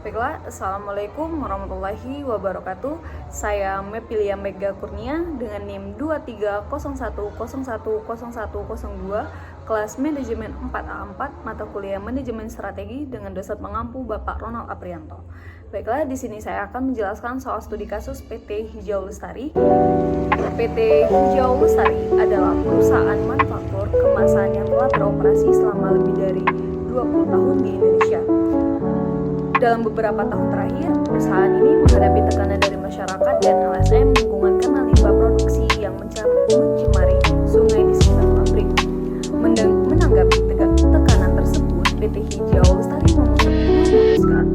Baiklah, Assalamualaikum warahmatullahi wabarakatuh. Saya Mepilia Mega Kurnia dengan NIM 2301010102, kelas Manajemen 4A4, mata kuliah Manajemen Strategi dengan dosen pengampu Bapak Ronald Aprianto. Baiklah, di sini saya akan menjelaskan soal studi kasus PT Hijau Lestari. PT Hijau Lestari adalah perusahaan manufaktur kemasan yang telah beroperasi selama lebih dari 20 tahun di Indonesia. Dalam beberapa tahun terakhir, perusahaan ini menghadapi tekanan dari masyarakat dan LSM lingkungan karena limbah produksi yang mencemari sungai di sekitar pabrik. Menanggapi tekanan tersebut, PT Hijau Lestari memutuskan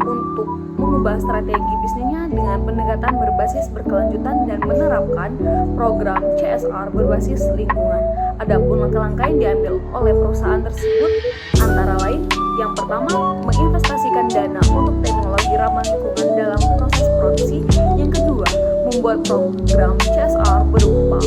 untuk mengubah strategi bisnisnya dengan pendekatan berbasis berkelanjutan dan menerapkan program CSR berbasis lingkungan. Adapun langkah-langkah yang diambil oleh perusahaan tersebut antara lain: yang pertama, menginvestasikan dana untuk teknologi ramah lingkungan dalam proses produksi. Yang kedua, membuat program CSR berupa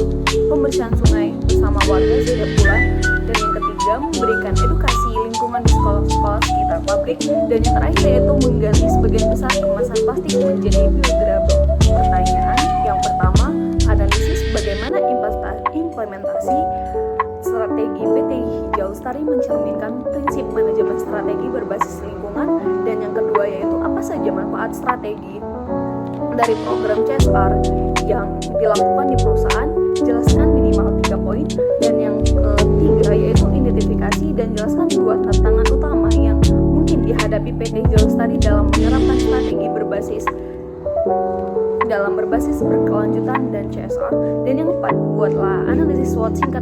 pembersihan sungai bersama warga setiap bulan. Dan yang ketiga, memberikan edukasi lingkungan di sekolah-sekolah sekitar pabrik. Dan yang terakhir yaitu mengganti sebagian besar kemasan plastik menjadi biodegradable. Pertanyaan yang pertama, analisis bagaimana implementasi strategi PT Hijau Lestari mencerminkan prinsip manajemen strategi berbasis lingkungan. Dan yang kedua yaitu apa saja manfaat strategi dari program CSR yang dilakukan di perusahaan. Jelaskan minimal 3 poin. Dan yang ketiga yaitu identifikasi dan jelaskan 2 tantangan utama yang mungkin dihadapi PT Hijau Lestari dalam menerapkan strategi berbasis berkelanjutan dan CSR. Dan yang keempat, buatlah analisis SWOT singkat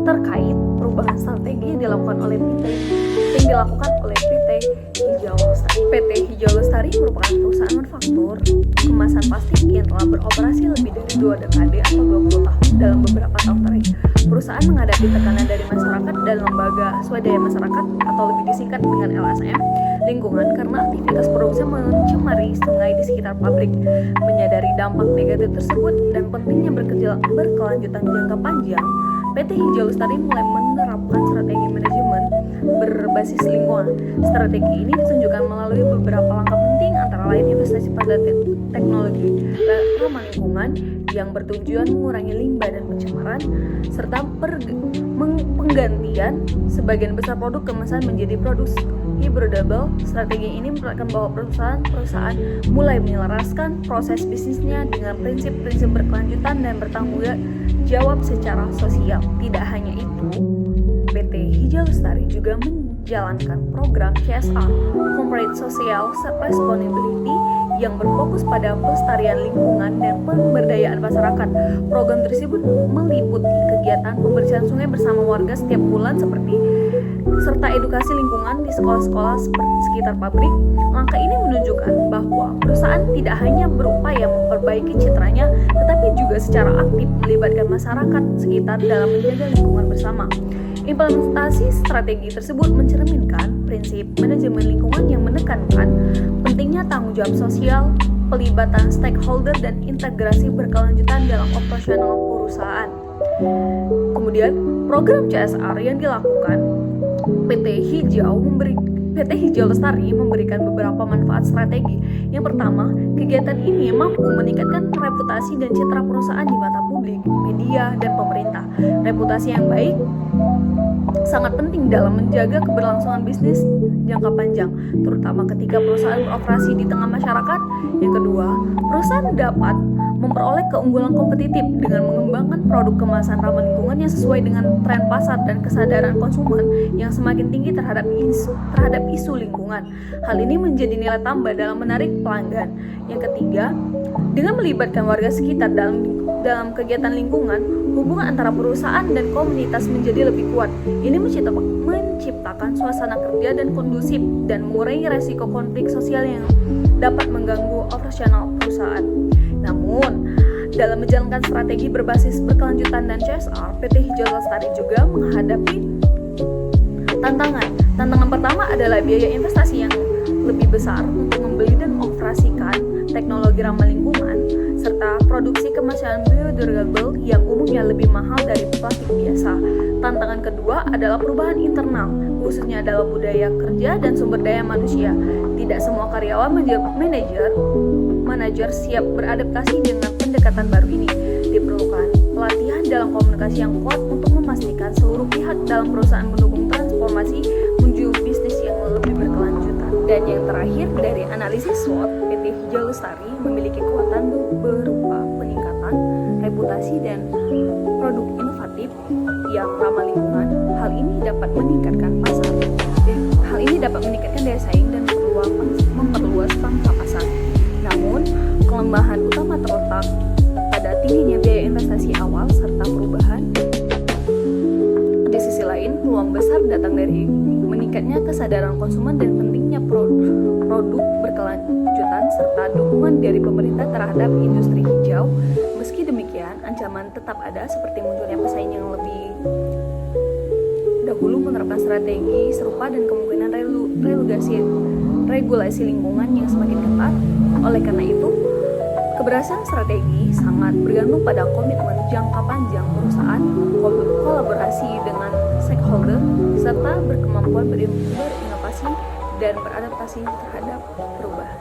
terkait perubahan strategi yang dilakukan oleh PT Hijau Lestari. PT Hijau Lestari merupakan perusahaan manufaktur kemasan plastik yang telah beroperasi lebih dari 2 dekade atau 20 tahun. Dalam beberapa tahun terakhir, perusahaan menghadapi tekanan dari masyarakat dan lembaga swadaya masyarakat atau lebih disingkat dengan LSM lingkungan karena aktivitas produksi mencemari sungai di sekitar pabrik. Menyadari dampak negatif tersebut dan pentingnya berkelanjutan jangka panjang, PT Hijau Lestari mulai menerapkan strategi manajemen berbasis lingkungan. Strategi ini ditunjukkan melalui beberapa langkah penting, antara lain investasi pada teknologi ramah lingkungan yang bertujuan mengurangi limbah dan pencemaran, serta penggantian sebagian besar produk kemasan menjadi produk biodegradable. Strategi ini memperlihatkan bahwa perusahaan mulai menyelaraskan proses bisnisnya dengan prinsip-prinsip berkelanjutan dan bertanggung jawab secara sosial. Tidak hanya itu, PT Hijau Lestari juga menjalankan program CSR (Corporate Social Responsibility) yang berfokus pada pelestarian lingkungan dan pemberdayaan masyarakat. Program tersebut meliputi kegiatan pembersihan sungai bersama warga setiap bulan serta edukasi lingkungan di sekolah-sekolah sekitar pabrik. Langkah ini menunjukkan bahwa perusahaan tidak hanya berupaya memperbaiki citranya, tetapi juga secara aktif melibatkan masyarakat sekitar dalam menjaga lingkungan bersama. Implementasi strategi tersebut mencerminkan prinsip manajemen lingkungan yang menekankan pentingnya tanggung jawab sosial, pelibatan stakeholder, dan integrasi berkelanjutan dalam operasional perusahaan. Kemudian, program CSR yang dilakukan PT Hijau Lestari memberikan beberapa manfaat strategi. Yang pertama, kegiatan ini mampu meningkatkan reputasi dan citra perusahaan di mata publik, media, dan pemerintah. Reputasi yang baik sangat penting dalam menjaga keberlangsungan bisnis jangka panjang, terutama ketika perusahaan beroperasi di tengah masyarakat. Yang kedua, perusahaan dapat memperoleh keunggulan kompetitif dengan mengembangkan produk kemasan ramah lingkungan yang sesuai dengan tren pasar dan kesadaran konsumen yang semakin tinggi terhadap isu lingkungan. Hal ini menjadi nilai tambah dalam menarik pelanggan. Yang ketiga, dengan melibatkan warga sekitar dalam kegiatan lingkungan, hubungan antara perusahaan dan komunitas menjadi lebih kuat. Ini menciptakan suasana kerja dan kondusif dan mengurangi resiko konflik sosial yang dapat mengganggu operasional perusahaan. Namun, dalam menjalankan strategi berbasis berkelanjutan dan CSR, PT Hijau Lestari juga menghadapi tantangan. Tantangan pertama adalah biaya investasi yang lebih besar untuk membeli dan mengoperasikan teknologi ramah lingkungan. serta produksi kemasan biodegradable yang umumnya lebih mahal dari plastik biasa. Tantangan kedua adalah perubahan internal, khususnya dalam budaya kerja dan sumber daya manusia. Tidak semua karyawan manajer siap beradaptasi dengan pendekatan baru ini. Diperlukan pelatihan dalam komunikasi yang kuat untuk memastikan seluruh pihak dalam perusahaan mendukung transformasi menuju bisnis yang lebih berkelanjutan. Dan yang terakhir, dari analisis SWOT, PT Hijau Lestari memiliki kekuatan berupa peningkatan reputasi dan produk inovatif yang ramah lingkungan. Hal ini dapat meningkatkan daya saing dan memperluas pangsa pasar. Namun, kelemahan utama terletak pada tingginya biaya investasi awal serta perubahan. Di sisi lain, peluang besar datang dari meningkatnya kesadaran konsumen dan pentingnya produk berkelanjutan serta dukungan dari pemerintah terhadap industri hijau. Meski demikian, ancaman tetap ada seperti munculnya pesaing yang lebih dahulu menerapkan strategi serupa dan kemungkinan regulasi lingkungan yang semakin ketat. Oleh karena itu, keberhasilan strategi sangat bergantung pada komitmen jangka panjang perusahaan, kolaborasi dengan stakeholder, serta berkemampuan berinovasi dan beradaptasi terhadap perubahan.